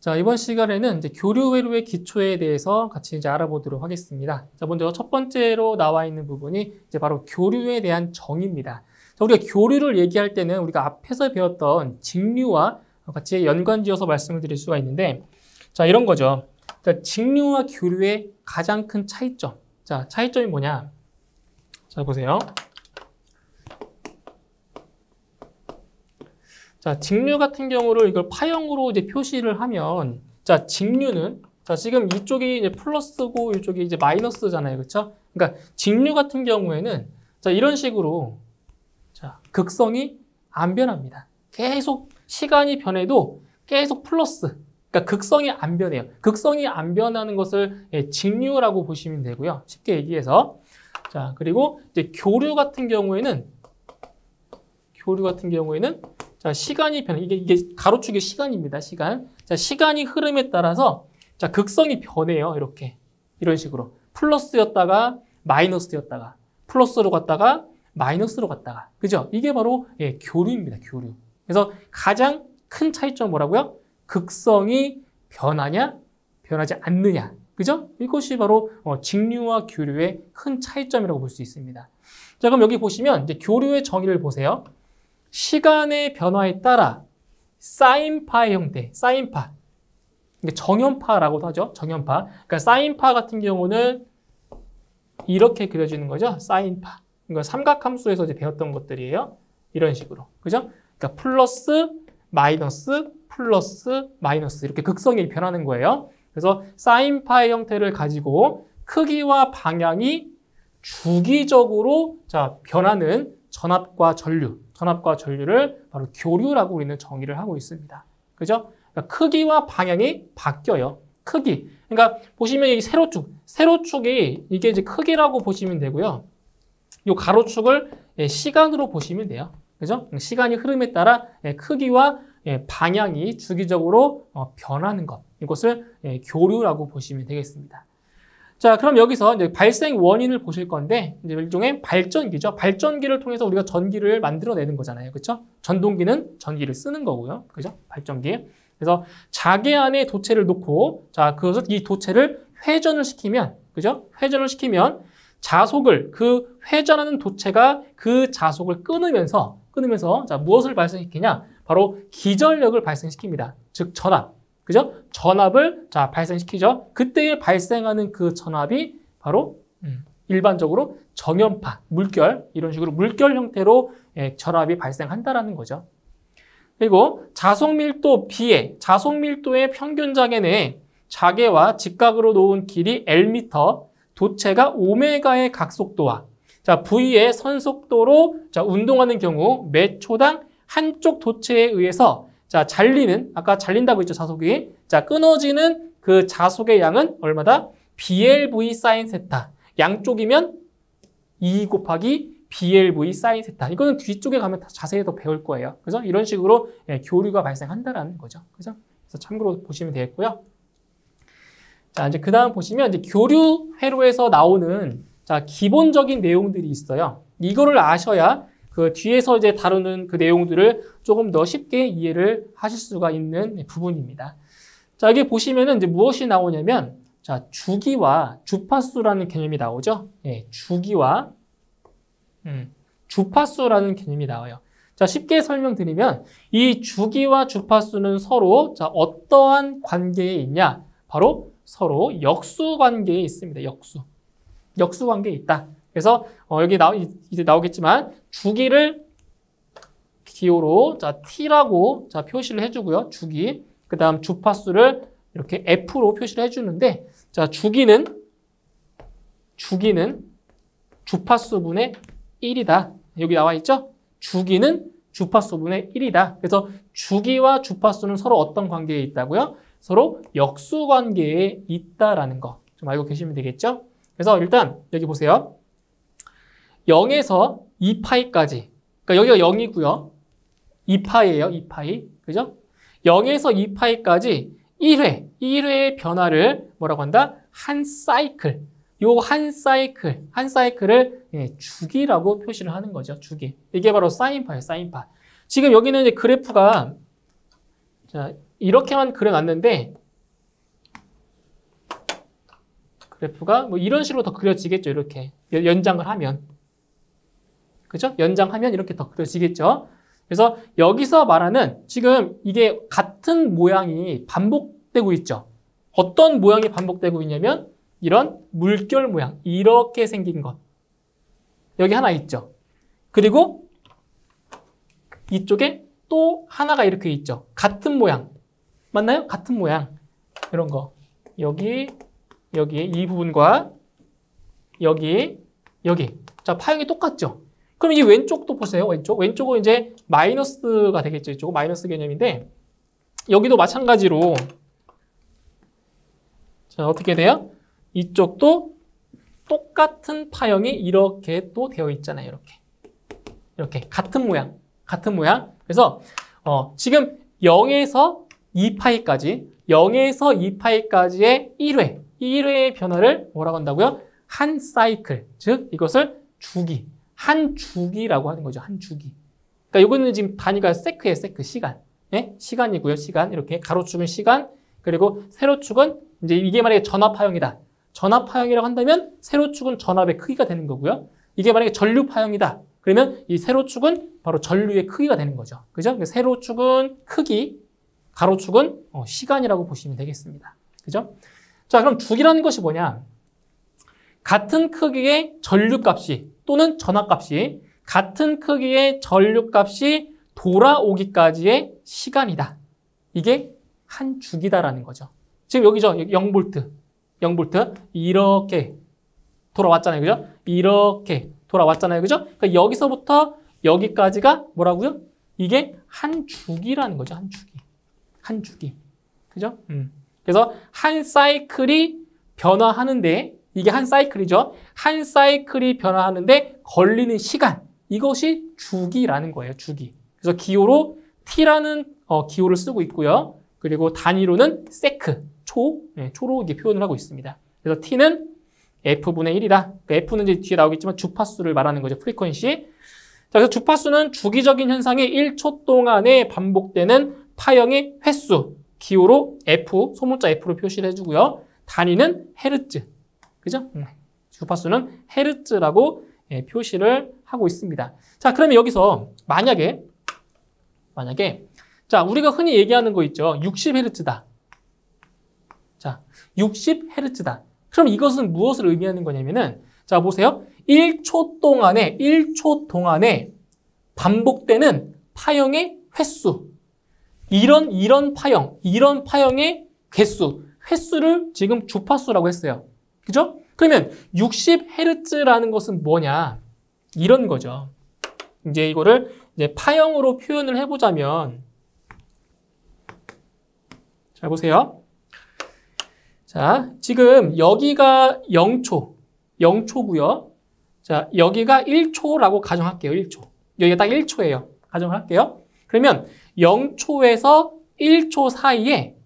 자, 이번 시간에는 이제 교류 회로의 기초에 대해서 같이 이제 알아보도록 하겠습니다. 자, 먼저 첫 번째로 나와 있는 부분이 이제 바로 교류에 대한 정의입니다. 자, 우리가 교류를 얘기할 때는 우리가 앞에서 배웠던 직류와 같이 연관지어서 말씀을 드릴 수가 있는데, 자, 이런 거죠. 자, 직류와 교류의 가장 큰 차이점. 자, 차이점이 뭐냐? 자, 보세요. 자, 직류 같은 경우를 이걸 파형으로 이제 표시를 하면, 자, 직류는, 자, 지금 이쪽이 이제 플러스고 이쪽이 이제 마이너스잖아요. 그렇죠? 그러니까 직류 같은 경우에는, 자, 이런 식으로, 자, 극성이 안 변합니다. 계속 시간이 변해도 계속 플러스. 그러니까 극성이 안 변해요. 극성이 안 변하는 것을 직류라고 보시면 되고요. 쉽게 얘기해서. 자, 그리고 이제 교류 같은 경우에는, 자, 시간이 변해. 이게 가로축의 시간입니다. 시간. 자, 시간이 흐름에 따라서, 자, 극성이 변해요. 이렇게. 이런 식으로. 플러스였다가, 마이너스였다가, 플러스로 갔다가, 마이너스로 갔다가. 그죠? 이게 바로, 교류입니다. 교류. 그래서 가장 큰 차이점 뭐라고요? 극성이 변하냐, 변하지 않느냐. 그죠? 이것이 바로, 직류와 교류의 큰 차이점이라고 볼 수 있습니다. 자, 그럼 여기 보시면, 이제 교류의 정의를 보세요. 시간의 변화에 따라 사인파의 형태, 사인파. 정연파라고도 하죠. 정연파. 그러니까 사인파 같은 경우는 이렇게 그려지는 거죠. 사인파. 이거 삼각함수에서 이제 배웠던 것들이에요. 이런 식으로. 그죠? 그러니까 플러스, 마이너스, 플러스, 마이너스. 이렇게 극성이 변하는 거예요. 그래서 사인파의 형태를 가지고 크기와 방향이 주기적으로 자, 변하는 전압과 전류를 바로 교류라고 우리는 정의를 하고 있습니다. 그죠? 그러니까 크기와 방향이 바뀌어요. 크기. 그러니까 보시면 이 세로축이 이게 이제 크기라고 보시면 되고요. 이 가로축을 시간으로 보시면 돼요. 그죠? 시간이 흐름에 따라 크기와 방향이 주기적으로 변하는 것. 이것을 교류라고 보시면 되겠습니다. 자, 그럼 여기서 이제 발생 원인을 보실 건데, 이제 일종의 발전기죠. 발전기를 통해서 우리가 전기를 만들어내는 거잖아요. 그렇죠? 전동기는 전기를 쓰는 거고요. 그죠? 발전기. 그래서 자개 안에 도체를 놓고, 자, 이 도체를 회전을 시키면, 그죠? 회전을 시키면 자속을, 그 회전하는 도체가 그 자속을 끊으면서, 자, 무엇을 발생시키냐? 바로 기전력을 발생시킵니다. 즉, 전압. 그죠? 전압을 자 발생시키죠. 그때에 발생하는 그 전압이 바로 일반적으로 정연파, 물결 이런 식으로 물결 형태로 전압이 발생한다라는 거죠. 그리고 자속 밀도의 평균 자개 내에 자개와 직각으로 놓은 길이 L미터, 도체가 오메가의 각속도와 자 V의 선속도로 자 운동하는 경우 매 초당 한쪽 도체에 의해서 자, 아까 잘린다고 했죠, 자속이. 자, 끊어지는 그 자속의 양은 얼마다? BLV 사인 세타. 양쪽이면 2 곱하기 BLV 사인 세타. 이거는 뒤쪽에 가면 다 자세히 더 배울 거예요. 그래서 이런 식으로 교류가 발생한다라는 거죠. 그래서 참고로 보시면 되겠고요. 자, 이제 그 다음 보시면 이제 교류 회로에서 나오는 자, 기본적인 내용들이 있어요. 이거를 아셔야 그 뒤에서 이제 다루는 그 내용들을 조금 더 쉽게 이해를 하실 수가 있는 부분입니다. 자, 여기 보시면은 이제 무엇이 나오냐면, 자, 주기와 주파수라는 개념이 나오죠. 주기와, 주파수라는 개념이 나와요. 자, 쉽게 설명드리면, 이 주기와 주파수는 서로, 자, 어떠한 관계에 있냐? 바로 서로 역수 관계에 있습니다. 역수 관계에 있다. 그래서 여기 이제 나오겠지만 주기를 기호로 자 T라고 자 표시를 해주고요. 주기. 그다음 주파수를 이렇게 F로 표시를 해주는데 자 주기는 주파수분의 1이다. 여기 나와 있죠? 주기는 주파수분의 1이다. 그래서 주기와 주파수는 서로 어떤 관계에 있다고요? 서로 역수 관계에 있다라는 거 좀 알고 계시면 되겠죠? 그래서 일단 여기 보세요. 0에서 2파이까지. 그러니까 여기가 0이고요. 2파이예요. 2파이. 그죠? 0에서 2파이까지 1회의 변화를 뭐라고 한다? 한 사이클. 요 한 사이클을 주기라고 표시를 하는 거죠. 주기. 이게 바로 사인파예요. 사인파. 지금 여기는 이제 그래프가 자, 이렇게만 그려놨는데 그래프가 뭐 이런 식으로 더 그려지겠죠. 이렇게 연장을 하면. 그죠? 연장하면 이렇게 더 그려지겠죠. 그래서 여기서 말하는 지금 이게 같은 모양이 반복되고 있죠. 어떤 모양이 반복되고 있냐면 이런 물결 모양, 이렇게 생긴 것. 여기 하나 있죠. 그리고 이쪽에 또 하나가 이렇게 있죠. 같은 모양. 맞나요? 같은 모양. 이런 거. 여기 이 부분과 여기. 자, 파형이 똑같죠? 그럼 이 왼쪽도 보세요. 왼쪽은 이제 마이너스가 되겠죠. 이쪽은 마이너스 개념인데 여기도 마찬가지로 자, 어떻게 돼요? 이쪽도 똑같은 파형이 이렇게 또 되어 있잖아요. 이렇게 같은 모양. 그래서 지금 0에서 2파이까지 2파이까지의 1회의 변화를 뭐라고 한다고요? 한 사이클, 즉 이것을 주기, 한 주기라고 하는 거죠. 한 주기. 그러니까 이거는 지금 단위가 세크예요. 세크, 시간. 예? 시간이고요. 시간. 이렇게 가로축은 시간, 그리고 세로축은 이제 이게 만약에 전압파형이다. 전압파형이라고 한다면 세로축은 전압의 크기가 되는 거고요. 이게 만약에 전류파형이다. 그러면 이 세로축은 바로 전류의 크기가 되는 거죠. 그죠? 세로축은 크기, 가로축은 시간이라고 보시면 되겠습니다. 그죠? 자, 그럼 주기라는 것이 뭐냐? 같은 크기의 전류값이 또는 전압값이 같은 크기의 전류값이 돌아오기까지의 시간이다. 이게 한 주기다라는 거죠. 지금 여기죠. 0V. 이렇게 돌아왔잖아요. 그죠? 이렇게 돌아왔잖아요. 그죠? 그러니까 여기서부터 여기까지가 뭐라고요? 이게 한 주기라는 거죠. 한 주기. 그죠? 그래서 한 사이클이 변화하는데 이게 한 사이클이죠. 한 사이클이 변화하는데 걸리는 시간. 이것이 주기라는 거예요. 주기. 그래서 기호로 T라는 기호를 쓰고 있고요. 그리고 단위로는 세크, 초로 이게 표현을 하고 있습니다. 그래서 T는 F분의 1이다. F는 이제 뒤에 나오겠지만 주파수를 말하는 거죠. 프리퀀시. 자, 그래서 주파수는 주기적인 현상이 1초 동안에 반복되는 파형의 횟수. 기호로 F, 소문자 F로 표시를 해주고요. 단위는 헤르츠. 그죠? 주파수는 헤르츠라고 표시를 하고 있습니다. 자, 그러면 여기서 만약에 자, 우리가 흔히 얘기하는 거 있죠. 60Hz다. 자, 60Hz다. 그럼 이것은 무엇을 의미하는 거냐면은 자, 보세요. 1초 동안에 반복되는 파형의 횟수. 이런 파형의 횟수를 지금 주파수라고 했어요. 그죠? 그러면 60Hz라는 것은 뭐냐? 이런 거죠. 이제 이거를 이제 파형으로 표현을 해보자면, 잘 보세요. 자, 지금 여기가 0초고요. 자, 여기가 1초라고 가정할게요. 1초. 여기가 딱 1초예요. 가정을 할게요. 그러면 0초에서 1초 사이에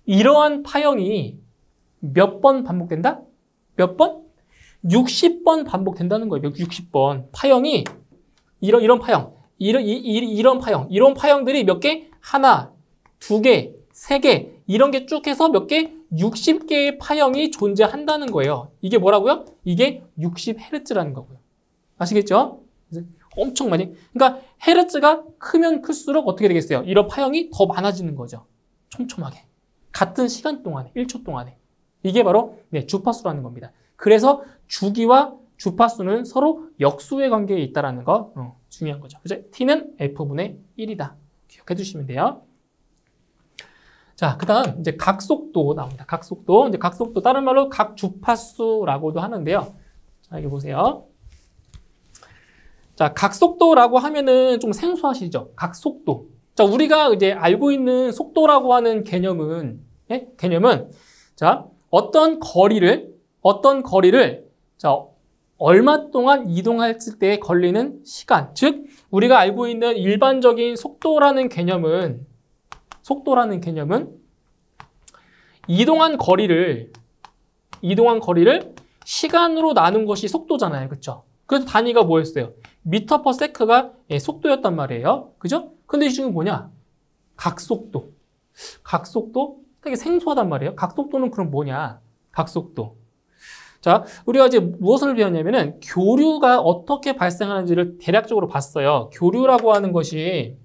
이러한 파형이 몇 번 반복된다? 몇 번? 60번 반복된다는 거예요. 60번. 파형이 이런 파형, 이런 파형들이 몇 개? 하나, 두 개, 세 개, 이런 게 쭉 해서 몇 개? 60개의 파형이 존재한다는 거예요. 이게 뭐라고요? 이게 60Hz라는 거고요. 아시겠죠? 엄청 많이. 그러니까 헤르츠가 크면 클수록 어떻게 되겠어요? 이런 파형이 더 많아지는 거죠. 촘촘하게. 같은 시간 동안에, 1초 동안에. 이게 바로 주파수라는 겁니다. 그래서 주기와 주파수는 서로 역수의 관계에 있다는 거 중요한 거죠. 그죠? T는 F분의 1이다. 기억해 주시면 돼요. 자, 그 다음 이제 각속도 나옵니다. 각속도. 이제 각속도 다른 말로 각주파수라고도 하는데요. 자, 여기 보세요. 자, 각속도라고 하면은 좀 생소하시죠? 각속도. 자, 우리가 이제 알고 있는 속도라고 하는 개념은 자, 어떤 거리를 자, 얼마 동안 이동했을 때 걸리는 시간. 즉, 우리가 알고 있는 일반적인 속도라는 개념은 이동한 거리를 시간으로 나눈 것이 속도잖아요. 그렇죠? 그래서 단위가 뭐였어요? 미터 퍼 세크가 속도였단 말이에요. 그죠? 근데 지금 뭐냐? 각속도. 각속도? 되게 생소하단 말이에요. 각속도는 그럼 뭐냐? 각속도. 자, 우리가 이제 무엇을 배웠냐면은 교류가 어떻게 발생하는지를 대략적으로 봤어요. 교류라고 하는 것이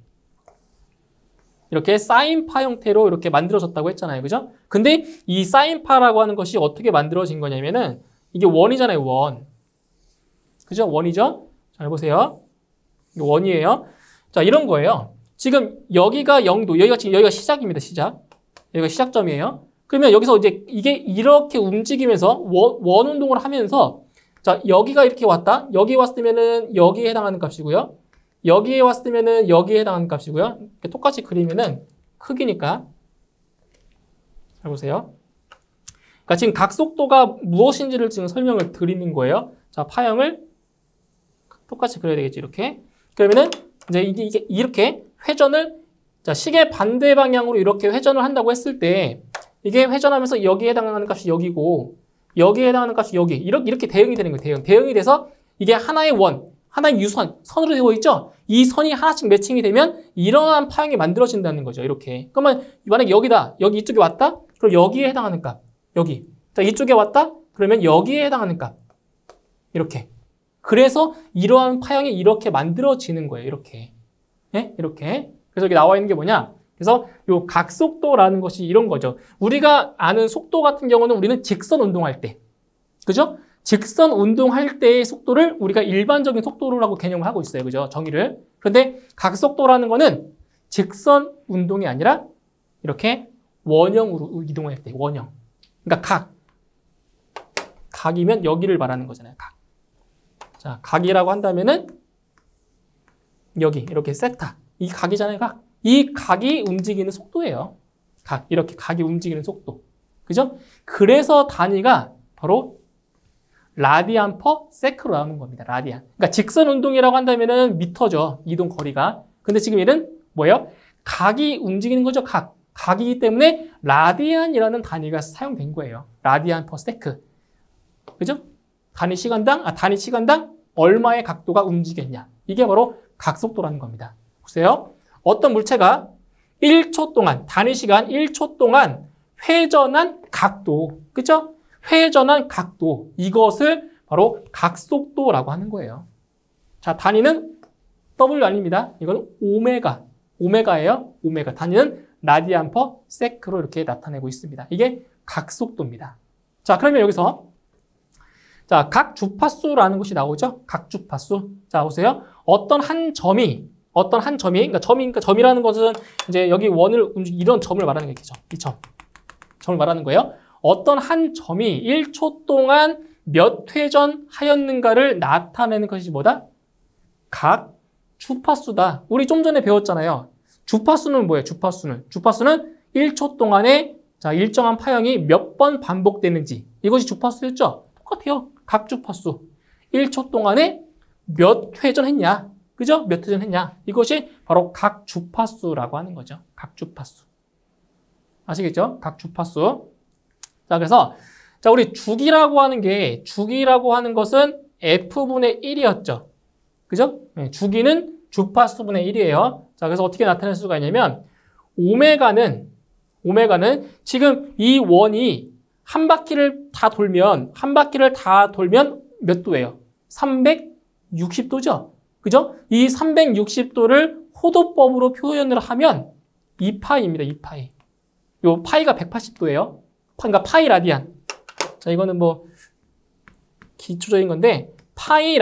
이렇게 사인파 형태로 이렇게 만들어졌다고 했잖아요. 그죠? 근데 이 사인파라고 하는 것이 어떻게 만들어진 거냐면은 이게 원이잖아요. 원. 그죠? 원이죠? 잘 보세요. 이거 원이에요. 자, 이런 거예요. 지금 여기가 0도, 여기가 시작입니다. 시작. 여기가 시작점이에요. 그러면 여기서 이제 이게 이렇게 움직이면서 원 운동을 하면서 자, 여기가 이렇게 왔다. 여기 왔으면은 여기에 해당하는 값이고요. 여기에 왔으면은 여기에 해당하는 값이고요. 똑같이 그리면은 크기니까. 잘 보세요. 그러니까 지금 각속도가 무엇인지를 지금 설명을 드리는 거예요. 자, 파형을 똑같이 그려야 되겠죠. 이렇게. 그러면은 이제 이게 이렇게 회전을 자, 시계 반대 방향으로 이렇게 회전을 한다고 했을 때 이게 회전하면서 여기에 해당하는 값이 여기고 여기에 해당하는 값이 여기. 이렇게 대응이 되는 거예요. 대응이 돼서 이게 하나의 원, 하나의 유선, 선으로 되어 있죠? 이 선이 하나씩 매칭이 되면 이러한 파형이 만들어진다는 거죠. 이렇게. 그러면 만약에 여기다. 여기 이쪽에 왔다? 그럼 여기에 해당하는 값. 여기. 자, 이쪽에 왔다? 그러면 여기에 해당하는 값. 이렇게. 그래서 이러한 파형이 이렇게 만들어지는 거예요. 이렇게. 네? 이렇게. 그래서 여기 나와 있는 게 뭐냐? 그래서 요 각속도라는 것이 이런 거죠. 우리가 아는 속도 같은 경우는 우리는 직선 운동할 때. 그죠? 직선 운동할 때의 속도를 우리가 일반적인 속도라고 개념을 하고 있어요. 그죠? 정의를. 그런데 각속도라는 거는 직선 운동이 아니라 이렇게 원형으로 이동할 때. 원형. 그러니까 각이면 여기를 말하는 거잖아요. 각. 자, 각이라고 한다면은 여기 이렇게 세타. 이 각이잖아요. 각. 이 각이 움직이는 속도예요. 각. 이렇게 각이 움직이는 속도. 그죠? 그래서 단위가 바로 라디안 퍼 세크로 나오는 겁니다. 라디안. 그러니까 직선 운동이라고 한다면은 미터죠. 이동 거리가. 근데 지금 얘는 뭐예요? 각이 움직이는 거죠. 각. 각이기 때문에 라디안이라는 단위가 사용된 거예요. 라디안 퍼 세크. 그죠? 단위 시간당 얼마의 각도가 움직였냐. 이게 바로 각속도라는 겁니다. 보세요. 어떤 물체가 1초 동안, 단위 시간 1초 동안 회전한 각도. 그죠? 회전한 각도. 이것을 바로 각속도라고 하는 거예요. 자, 단위는 W 아닙니다. 이건 오메가. 오메가예요. 오메가. 단위는 라디안 퍼 세크로 이렇게 나타내고 있습니다. 이게 각속도입니다. 자, 그러면 여기서 자, 각 주파수라는 것이 나오죠? 각 주파수. 자, 보세요. 어떤 한 점이, 그러니까 점이라는 것은 이제 여기 원을 이런 점을 말하는 거겠죠. 이 점을 말하는 거예요. 어떤 한 점이 1초 동안 몇 회전 하였는가를 나타내는 것이 뭐다? 각 주파수다. 우리 좀 전에 배웠잖아요. 주파수는 뭐예요? 주파수는 1초 동안에 자, 일정한 파형이 몇 번 반복되는지. 이것이 주파수였죠? 똑같아요. 각 주파수. 1초 동안에 몇 회전했냐? 그죠? 몇 회전했냐? 이것이 바로 각 주파수라고 하는 거죠. 각 주파수. 아시겠죠? 각 주파수. 자, 그래서 자, 우리 주기라고 하는 것은 F분의 1이었죠. 그죠? 네, 주기는 주파수분의 1이에요. 자, 그래서 어떻게 나타낼 수가 있냐면 오메가는 지금 이 원이 한 바퀴를 다 돌면 몇 도예요? 360도죠? 그죠? 이 360도를 호도법으로 표현을 하면 2파이입니다. 2파이. 요 파이가 180도예요. 그러니까 파이 라디안. 자, 이거는 뭐 기초적인 건데 파이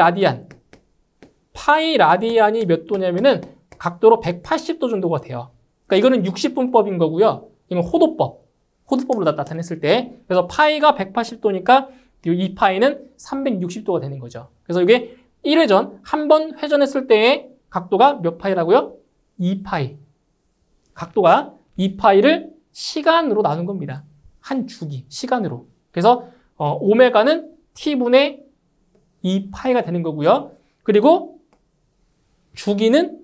라디안이 몇 도냐면은 각도로 180도 정도가 돼요. 그러니까 이거는 60분법인 거고요. 이건 호도법으로 나타냈을 때. 그래서 파이가 180도니까 이 파이는 360도가 되는 거죠. 그래서 이게 1회전, 한 번 회전했을 때의 각도가 몇 파이라고요? 2파이. 각도가 2파이를 시간으로 나눈 겁니다. 한 주기, 시간으로. 그래서 오메가는 t분의 2파이가 되는 거고요. 그리고 주기는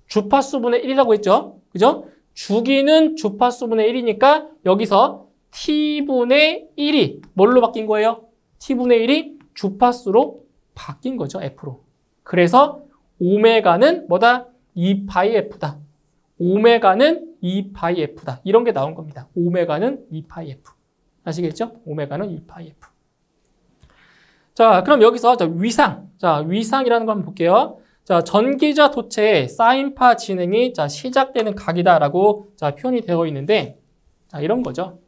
주파수분의 1이라고 했죠. 그죠? 주기는 주파수분의 1이니까 여기서 t분의 1이 뭘로 바뀐 거예요? t분의 1이 주파수로 바뀐 거죠. F로. 그래서 오메가는 뭐다? 2파이 F다. 오메가는 2파이 F다. 이런 게 나온 겁니다. 오메가는 2파이 F. 아시겠죠? 오메가는 2파이 F. 자, 그럼 여기서 위상. 자, 위상이라는 거 한번 볼게요. 자, 전기자 도체의 사인파 진행이 시작되는 각이다라고 표현이 되어 있는데, 자, 이런 거죠.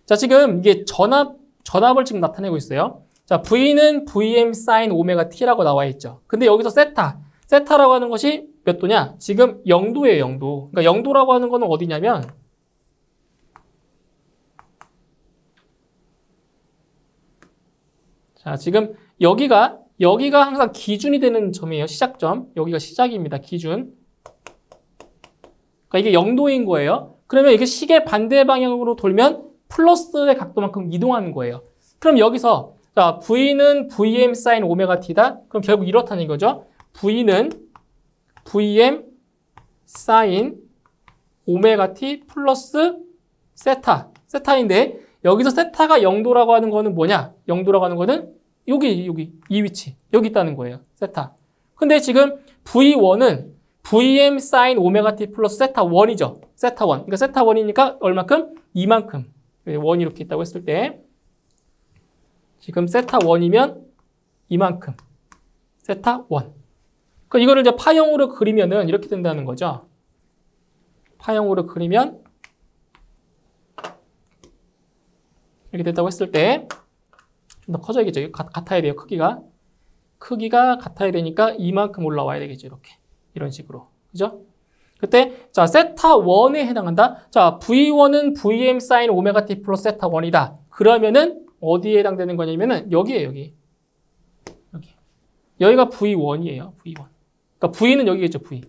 자, 지금 이게 전압을 지금 나타내고 있어요. 자, V는 Vm sin 오메가 T라고 나와 있죠. 근데 여기서 세타라고 하는 것이 몇 도냐? 지금 0도예요, 0도. 그러니까 0도라고 하는 거는 어디냐면, 자, 지금 여기가 항상 기준이 되는 점이에요. 시작점. 여기가 시작입니다. 기준. 그러니까 이게 0도인 거예요. 그러면 이게 시계 반대 방향으로 돌면 플러스의 각도만큼 이동하는 거예요. 그럼 여기서 자, V는 Vm sin 오메가 T다. 그럼 결국 이렇다는 거죠. V는 Vm sin 오메가 T 플러스 세타인데 여기서 세타가 0도라고 하는 거는 뭐냐? 0도라고 하는 거는 여기 이 위치 여기 있다는 거예요. 세타. 근데 지금 V1은 Vm sin 오메가 T 플러스 세타 1이죠. 세타 1. 그러니까 세타 1이니까 얼마큼? 이만큼. 1이 이렇게 있다고 했을 때 지금 세타 1이면 이만큼. 세타 1. 그러니까 이거를 이제 파형으로 그리면은 이렇게 된다는 거죠. 파형으로 그리면 이렇게 됐다고 했을 때 좀 더 커져야겠죠. 같아야 돼요. 크기가 같아야 되니까 이만큼 올라와야 되겠죠. 이렇게. 이런 식으로. 그죠? 그때 자, 세타 1에 해당한다. 자, V1은 Vm sin 오메가 T 플러스 세타 1이다. 그러면은 어디에 해당되는 거냐면은 여기에요, 여기. 여기가 V1이에요. V1. 그러니까 V는 여기겠죠. V.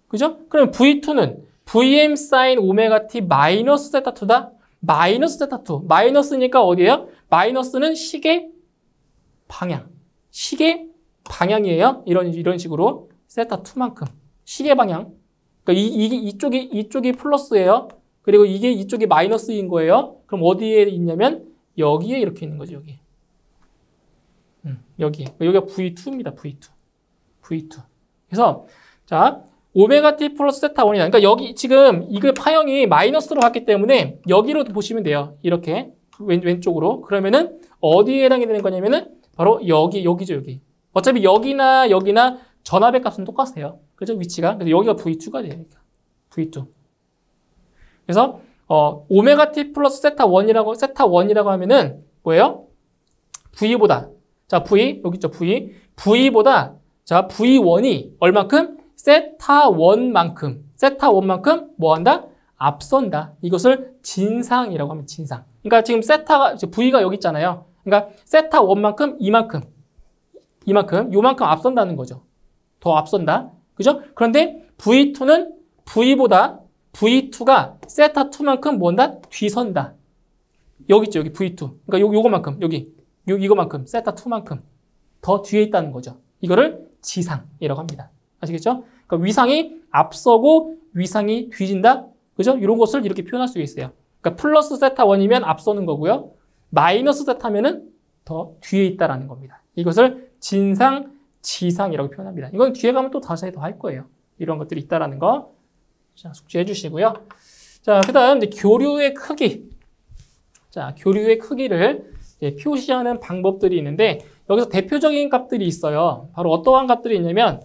그죠? 그럼 V2는 Vm sin 오메가 T 마이너스 세타 2다. 마이너스 세타 2. 마이너스니까 어디예요? 마이너스는 시계 방향이에요. 이런 식으로 세타 2만큼. 시계 방향. 그러니까 이쪽이 플러스예요. 그리고 이쪽이 마이너스인 거예요. 그럼 어디에 있냐면 여기에 이렇게 있는 거죠. 여기가 V2입니다. V2. 그래서 자, 오메가 T 플러스 세타 1이다. 그러니까 여기 지금 이거 파형이 마이너스로 갔기 때문에 여기로 보시면 돼요. 이렇게 왼쪽으로. 그러면은 어디에 해당이 되는 거냐면은 바로 여기죠, 여기. 어차피 여기나 전압의 값은 똑같아요. 그죠? 위치가. 그래서 여기가 V2가 돼요. V2. 그래서 오메가 T 플러스 세타 1이라고 하면은 뭐예요? V보다 자, 여기 있죠, V보다 자, V1이 얼만큼? 세타 1만큼 뭐 한다? 앞선다. 이것을 진상이라고 하면 진상. 그러니까 지금 V가 여기 있잖아요. 그러니까 세타 1만큼 요만큼 앞선다는 거죠. 더 앞선다. 그죠? 그런데 V2는 V2가 세타 2만큼 뭐 한다? 뒤선다. 여기 있죠, 여기 V2. 그러니까 요거만큼, 이거만큼, 세타 2만큼 더 뒤에 있다는 거죠. 이거를 지상이라고 합니다. 아시겠죠? 그러니까 위상이 앞서고 위상이 뒤진다. 그죠? 이런 것을 이렇게 표현할 수 있어요. 그러니까 플러스 세타 1이면 앞서는 거고요. 마이너스 세타면은 더 뒤에 있다라는 겁니다. 이것을 진상, 지상이라고 표현합니다. 이건 뒤에 가면 또 자세히 더 할 거예요. 이런 것들이 있다라는 거. 자, 숙지해 주시고요. 자, 그 다음 교류의 크기. 자, 교류의 크기를 표시하는 방법들이 있는데 여기서 대표적인 값들이 있어요. 바로 어떠한 값들이 있냐면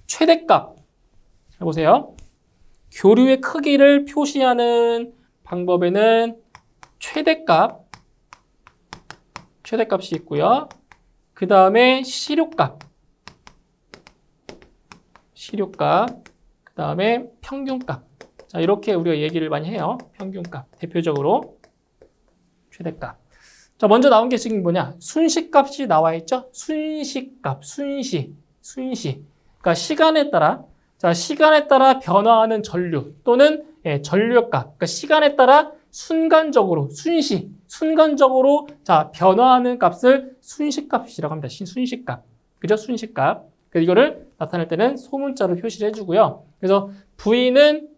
최대값. 보세요. 교류의 크기를 표시하는 방법에는 최대값이 있고요. 그 다음에 시료값. 그 다음에 평균값. 자, 이렇게 우리가 얘기를 많이 해요. 평균값. 대표적으로 최대값. 자, 먼저 나온 게 지금 뭐냐? 순시값이 나와 있죠? 순시값, 순시. 그러니까 시간에 따라 변화하는 전류 또는 전류값. 그러니까 시간에 따라 순간적으로 자, 변화하는 값을 순시값이라고 합니다. 순시값. 그죠? 순시값. 그래서 이거를 나타낼 때는 소문자로 표시를 해주고요. 그래서 V는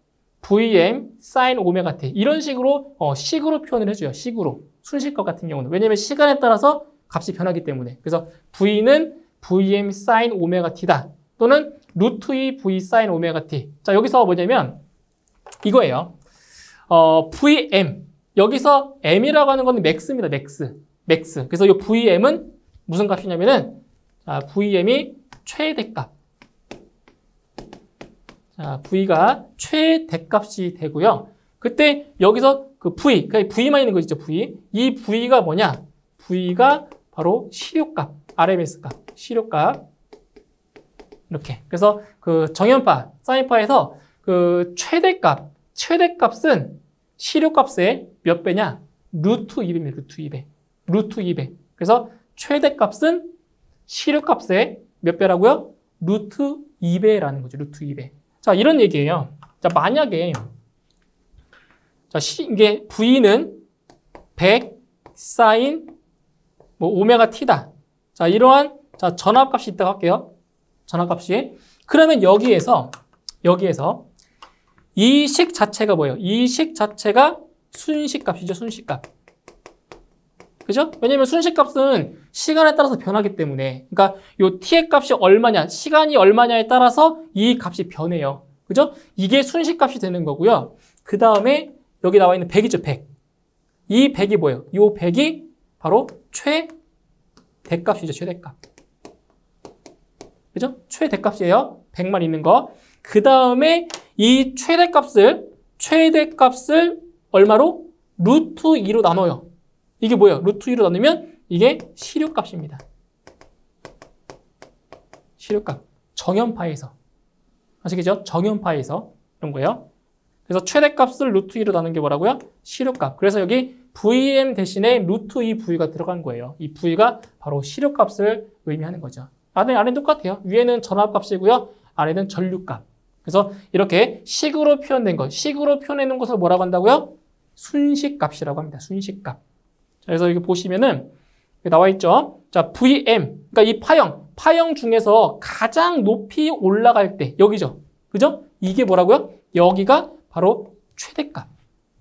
Vm sin 오메가 T. 이런 식으로 식으로 표현을 해줘요. 식으로. 순시값 같은 경우는. 왜냐면 시간에 따라서 값이 변하기 때문에. 그래서 V는 Vm sin 오메가 T다. 또는 루트 2 V 사인 오메가 t. 자, 여기서 뭐냐면 이거예요. VM. 여기서 m이라고 하는 거는 max입니다. max. 그래서 이 VM은 무슨 값이냐면은 자, VM이 최대값. 자, V가 최대값이 되고요. 그때 여기서 그 V, 그러니까 V만 있는 거죠, V. 이 V가 뭐냐? V가 바로 시료값, RMS 값, 시료값. 이렇게. 그래서 그 정연파, 사인파에서 그 최대값은 시료값의 몇 배냐? 루트 2배입니다, 루트 2배. 그래서 최대값은 시료값의 몇 배라고요? 루트 2배라는 거죠, 루트 2배. 자, 이런 얘기예요. 자, 만약에 자, 이게 V는 100 사인 뭐 오메가 t다. 자, 이러한 자, 전압값이 있다고 할게요. 전압값이. 그러면 여기에서 이 식 자체가 뭐예요? 이 식 자체가 순식값이죠, 순식값. 그죠? 왜냐면 순식값은 시간에 따라서 변하기 때문에. 그러니까 요 t의 값이 얼마냐, 시간이 얼마냐에 따라서 이 값이 변해요. 그죠? 이게 순식값이 되는 거고요. 그 다음에 여기 나와 있는 100이죠, 100. 이 100이 뭐예요? 이 100이 바로 최대값이죠, 최대값. 그죠? 최대값이에요. 100만 있는 거. 그 다음에 이 최대값을 얼마로? 루트 2로 나눠요. 이게 뭐예요? 루트 2로 나누면 이게 시료값입니다. 시료값. 정연파에서. 아시겠죠? 정연파에서 이런 거예요. 그래서 최대값을 루트 2로 나눈 게 뭐라고요? 시료값. 그래서 여기 VM 대신에 루트 2 V가 들어간 거예요. 이 V가 바로 시료값을 의미하는 거죠. 아래는 똑같아요. 위에는 전압값이고요. 아래는 전류값. 그래서 이렇게 식으로 표현된 것, 식으로 표현해놓은 것을 뭐라고 한다고요? 순식값이라고 합니다. 순식값. 자, 그래서 여기 보시면은 나와 있죠. 자, VM. 그러니까 이 파형 중에서 가장 높이 올라갈 때 여기죠. 그죠? 이게 뭐라고요? 여기가 바로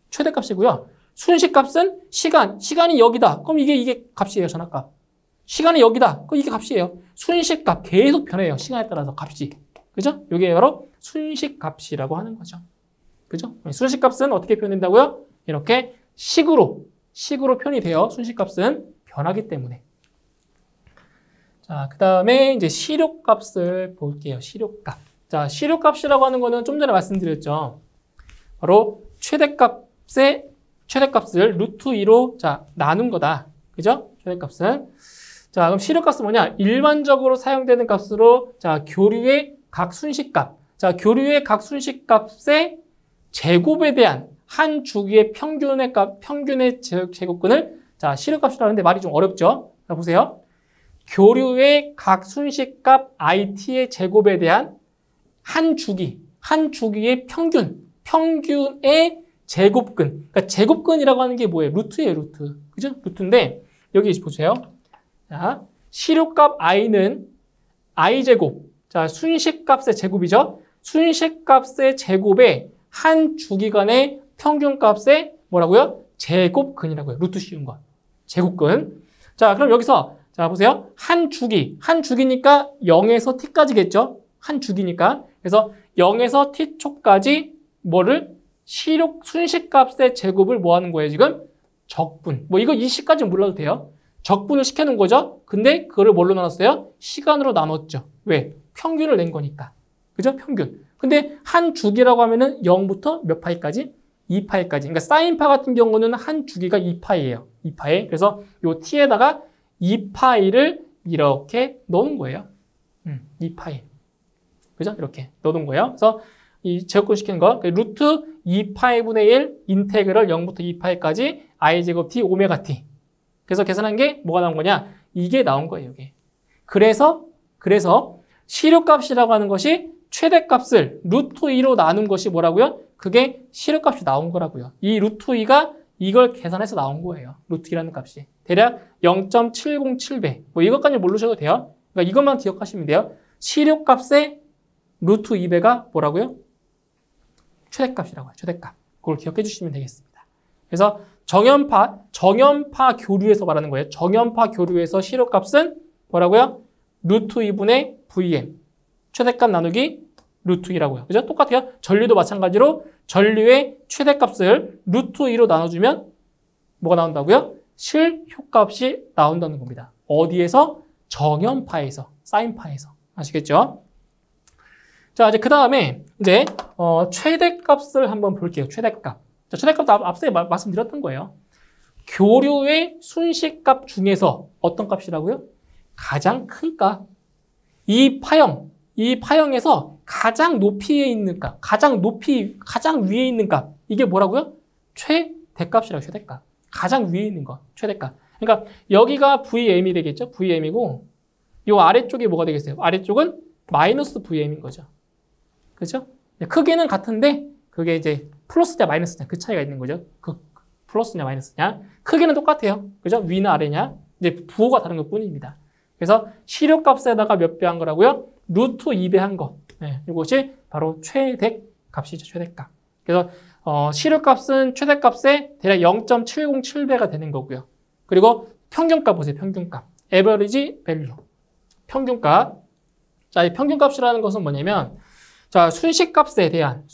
최대값이고요. 순식값은 시간이 여기다. 그럼 이게 값이에요, 전압값. 시간이 여기다. 그럼 이게 값이에요. 순식값 계속 변해요. 시간에 따라서 값이. 그죠? 이게 바로 순식값이라고 하는 거죠. 그죠? 순식값은 어떻게 표현된다고요? 이렇게 식으로 표현이 돼요. 순식값은 변하기 때문에. 자, 그 다음에 이제 시료값을 볼게요. 시료값. 자, 시료값이라고 하는 거는 좀 전에 말씀드렸죠. 바로 최대값을 루트 2로 자, 나눈 거다. 그죠? 최대값은. 자, 그럼 시료값은 뭐냐? 일반적으로 사용되는 값으로 자, 교류의 각 순식값. 자, 교류의 각 순식값의 제곱에 대한 한 주기의 평균의 제곱근을 자, 시료값이라고 하는데 말이 좀 어렵죠? 자, 보세요. 교류의 각 순식값 IT의 제곱에 대한 한 주기의 평균의 제곱근. 그러니까 제곱근이라고 하는 게 뭐예요? 루트예요, 루트. 그죠? 루트인데, 여기 보세요. 자, 시료값 I는 I제곱. 자, 순식값의 제곱이죠? 순식값의 제곱에 한 주기간의 평균값의 뭐라고요? 제곱근이라고요. 루트 씌운 거. 제곱근. 자, 그럼 여기서 자, 보세요. 한 주기니까 0에서 t까지겠죠? 한 주기니까. 그래서 0에서 t초까지 뭐를? 순식값의 제곱을 뭐 하는 거예요, 지금? 적분. 뭐 이거 이 시까지는 몰라도 돼요. 적분을 시켜놓은 거죠? 근데 그거를 뭘로 나눴어요? 시간으로 나눴죠. 왜? 평균을 낸 거니까. 그죠? 평균. 근데 한 주기라고 하면은 0부터 몇 파이까지? 2파이까지. 그러니까 사인파 같은 경우는 한 주기가 2파이예요. 2파이. 그래서 요 t에다가 2파이를 이렇게 넣는 거예요. 2파이. 그죠? 이렇게 넣는 거예요. 그래서 이 제곱근 시키는 거. 루트 2파이분의 1 인테그럴 0부터 2파이까지 i제곱 t 오메가 t. 그래서 계산한 게 뭐가 나온 거냐? 이게 나온 거예요, 이게. 그래서 시료값이라고 하는 것이 최대값을 루트 2로 나눈 것이 뭐라고요? 그게 시료값이 나온 거라고요. 이 루트 2가 이걸 계산해서 나온 거예요. 루트 2라는 값이. 대략 0.707배. 뭐 이것까지 모르셔도 돼요. 그러니까 이것만 기억하시면 돼요. 시료값의 루트 2배가 뭐라고요? 최대값이라고요. 최대값. 그걸 기억해 주시면 되겠습니다. 그래서 정연파 교류에서 말하는 거예요. 정연파 교류에서 시료값은 뭐라고요? 루트 2분의 VM. 최대값 나누기 루트 2라고요. 그죠? 똑같아요. 전류도 마찬가지로 전류의 최대값을 루트 2로 나눠주면 뭐가 나온다고요? 실효값이 나온다는 겁니다. 어디에서? 정연파에서, 사인파에서. 아시겠죠? 자, 이제 그 다음에 이제 최대값을 한번 볼게요. 최대값. 자, 최대값도 앞서 말씀드렸던 거예요. 교류의 순식값 중에서 어떤 값이라고요? 가장 큰 값. 이 파형에서 가장 높이에 있는 값, 가장 위에 있는 값. 이게 뭐라고요? 최대값이라고, 최대값. 가장 위에 있는 거, 최대값. 그러니까 여기가 VM이 되겠죠? VM이고, 이 아래쪽이 뭐가 되겠어요? 아래쪽은 마이너스 VM인 거죠. 그죠? 크기는 같은데, 그게 이제 플러스냐 마이너스냐 그 차이가 있는 거죠. 그 플러스냐 마이너스냐. 크기는 똑같아요. 그죠? 위나 아래냐. 이제 부호가 다른 것 뿐입니다. 그래서 실효값에다가 몇 배 한 거라고요? 루트 2배 한 거. 네, 이것이 바로 최대값이죠. 최대값. 그래서 실효값은 최대값의 대략 0.707배가 되는 거고요. 그리고 평균값 보세요. 평균값. average value. 평균값. 자, 이 평균값이라는 것은 뭐냐면 자, 순식값에 대한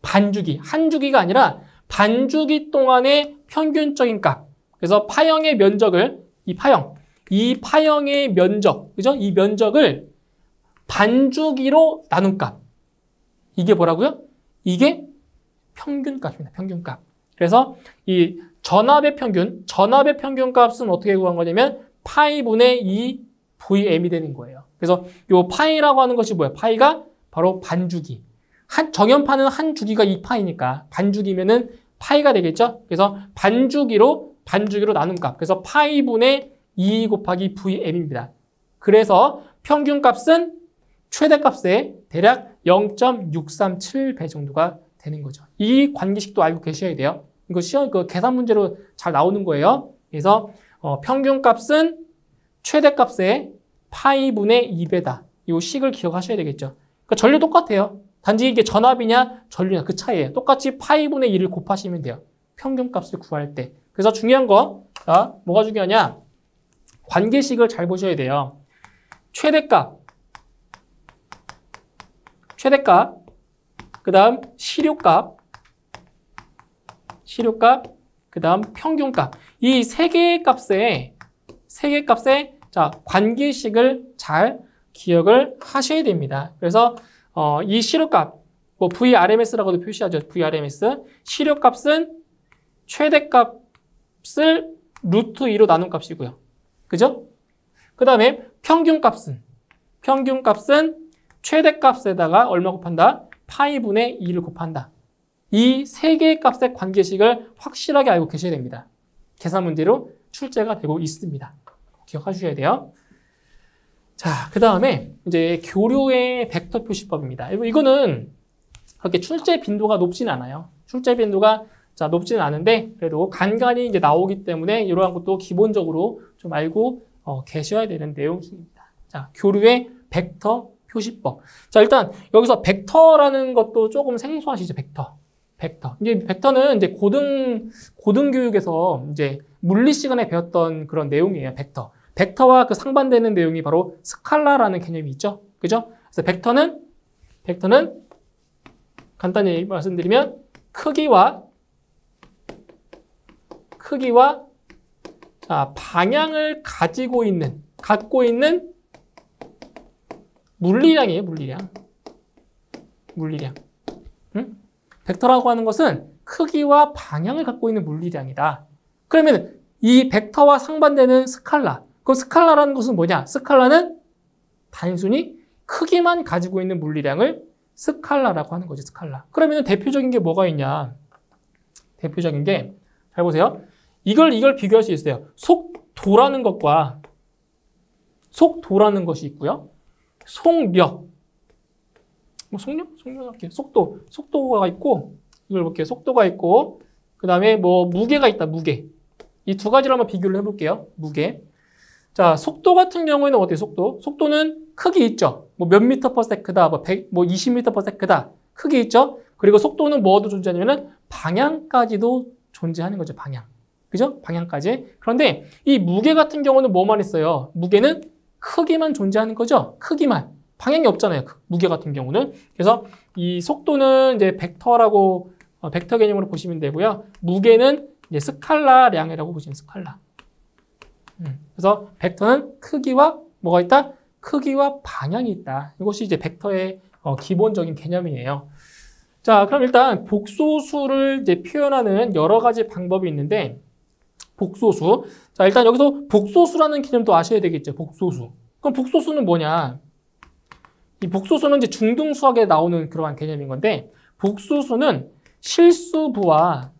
반주기. 한 주기가 아니라 반주기 동안의 평균적인 값. 그래서 파형의 면적을 이 파형의 면적, 그죠? 이 면적을 반주기로 나눈 값. 이게 뭐라고요? 이게 평균값입니다. 평균값. 그래서 이 전압의 평균 값은 어떻게 구한 거냐면 파이분의 2 VM이 되는 거예요. 그래서 이 파이라고 하는 것이 뭐예요? 파이가 바로 반주기. 정연파는 한 주기가 2파이니까 반주기면은 파이가 되겠죠? 그래서 반주기로 나눈 값. 그래서 파이분의 2 곱하기 VM입니다. 그래서 평균값은 최대값의 대략 0.637배 정도가 되는 거죠. 이 관계식도 알고 계셔야 돼요. 이거 시험 계산 문제로 잘 나오는 거예요. 그래서 평균값은 최대값의 파이분의 2배다. 이 식을 기억하셔야 되겠죠. 그러니까 전류 똑같아요. 단지 이게 전압이냐 전류냐 그 차이예요. 똑같이 파이분의 2를 곱하시면 돼요. 평균값을 구할 때. 그래서 중요한 거, 뭐가 중요하냐? 관계식을 잘 보셔야 돼요. 최대값, 그 다음 실효값, 그 다음 평균값. 이 세 개의 값에 자, 관계식을 잘 기억을 하셔야 됩니다. 그래서 이 실효값, 뭐 VRMS라고도 표시하죠. VRMS. 실효값은 최대값을 루트 2로 나눈 값이고요. 그죠? 그 다음에 평균값은 최대값에다가 얼마 곱한다? 파이분의 2를 곱한다. 이 세 개의 값의 관계식을 확실하게 알고 계셔야 됩니다. 계산 문제로 출제가 되고 있습니다. 기억하셔야 돼요. 자, 그 다음에 이제 교류의 벡터 표시법입니다. 이거는 그렇게 출제 빈도가 높지는 않아요. 출제 빈도가 높지는 않은데 그래도 간간히 이제 나오기 때문에 이러한 것도 기본적으로 좀 알고 계셔야 되는 내용 중입니다. 자, 교류의 벡터 표시법. 자, 일단 여기서 벡터라는 것도 조금 생소하시죠? 벡터. 이게 벡터는 이제 고등교육에서 이제 물리 시간에 배웠던 그런 내용이에요. 벡터와 그 상반되는 내용이 바로 스칼라라는 개념이 있죠. 그죠? 그래서 벡터는 간단히 말씀드리면 크기와 자, 방향을 갖고 있는 물리량이에요. 물리량. 응? 벡터라고 하는 것은 크기와 방향을 갖고 있는 물리량이다. 그러면 이 벡터와 상반되는 스칼라. 그 스칼라라는 것은 뭐냐? 스칼라는 단순히 크기만 가지고 있는 물리량을 스칼라라고 하는 거죠. 스칼라. 그러면 대표적인 게 뭐가 있냐? 대표적인 게 잘 보세요. 이걸 비교할 수 있어요. 속도라는 것과 속도라는 것이 있고요. 속력. 속력? 속도가 있고, 이걸 볼게요. 속도가 있고, 그 다음에 무게가 있다, 무게. 이 두 가지를 한번 비교를 해볼게요. 무게. 자, 속도 같은 경우에는 어때요, 속도는 크기 있죠. 몇 미터 퍼 세크다, 20미터 퍼 세크다. 크기 있죠. 그리고 속도는 뭐도 존재하냐면은 방향까지도 존재하는 거죠, 방향. 그죠? 방향까지. 그런데 이 무게 같은 경우는 뭐만 있어요? 무게는 크기만 존재하는 거죠. 크기만. 방향이 없잖아요. 무게 같은 경우는. 그래서 이 속도는 이제 벡터라고 벡터 개념으로 보시면 되고요. 무게는 이제 스칼라량이라고 보시면 스칼라. 그래서 벡터는 크기와 뭐가 있다? 크기와 방향이 있다. 이것이 이제 벡터의 기본적인 개념이에요. 자, 그럼 일단 복소수를 이제 표현하는 여러 가지 방법이 있는데 복소수. 자, 일단 여기서 복소수라는 개념도 아셔야 되겠죠. 복소수. 그럼 복소수는 뭐냐? 이 복소수는 이제 중등 수학에 나오는 그러한 개념인 건데 복소수는 실수부와